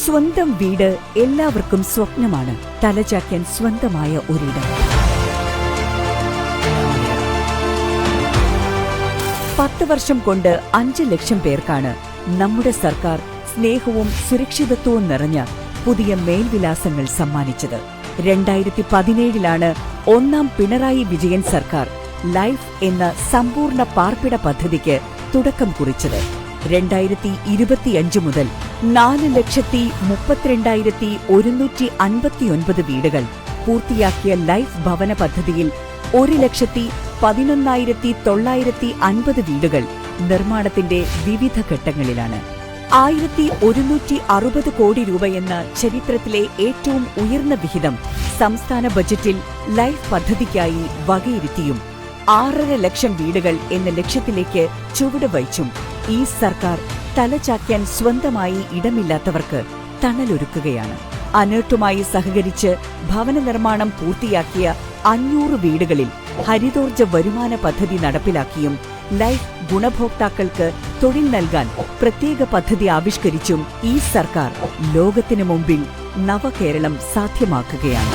സ്വന്തം വീട് എല്ലാവർക്കും സ്വപ്നമാണ്. തലചായ്ക്കാൻ സ്വന്തമായ ഒരിടം. 10 വർഷം കൊണ്ട് 5 ലക്ഷം പേർക്കാണ് നമ്മുടെ സർക്കാർ സ്നേഹവും സുരക്ഷിതത്വവും നിറഞ്ഞ പുതിയ മേൽവിലാസങ്ങൾ സമ്മാനിച്ചത്. 2017 ഒന്നാം പിണറായി വിജയൻ സർക്കാർ ലൈഫ് എന്ന സമ്പൂർണ്ണ പാർപ്പിട പദ്ധതിക്ക് തുടക്കം കുറിച്ചത്. 2025 മുതൽ 4,32,159 വീടുകൾ പൂർത്തിയാക്കിയ ലൈഫ് ഭവന പദ്ധതിയിൽ 1,11,950 വീടുകൾ നിർമ്മാണത്തിന്റെ വിവിധ ഘട്ടങ്ങളിലാണ്. 1,160 കോടി രൂപയെന്ന ചരിത്രത്തിലെ ഏറ്റവും ഉയർന്ന വിഹിതം സംസ്ഥാന ബജറ്റിൽ ലൈഫ് പദ്ധതിക്കായി വകയിരുത്തിയും 6.5 ലക്ഷം വീടുകൾ എന്ന ലക്ഷ്യത്തിലേക്ക് ചുവടുവയ്ച്ചും ഈ സർക്കാർ തലചായ്ക്കാൻ സ്വന്തമായി ഇടമില്ലാത്തവർക്ക് തണലൊരുക്കുകയാണ്. അനേർട്ടുമായി സഹകരിച്ച് ഭവന നിർമ്മാണം പൂർത്തിയാക്കിയ 500 വീടുകളിൽ ഹരിതോർജ്ജ വരുമാന പദ്ധതി നടപ്പിലാക്കിയും ലൈഫ് ഗുണഭോക്താക്കൾക്ക് തൊഴിൽ നൽകാൻ പ്രത്യേക പദ്ധതി ആവിഷ്കരിച്ചും ഈ സർക്കാർ ലോകത്തിനു മുമ്പിൽ നവകേരളം സാധ്യമാക്കുകയാണ്.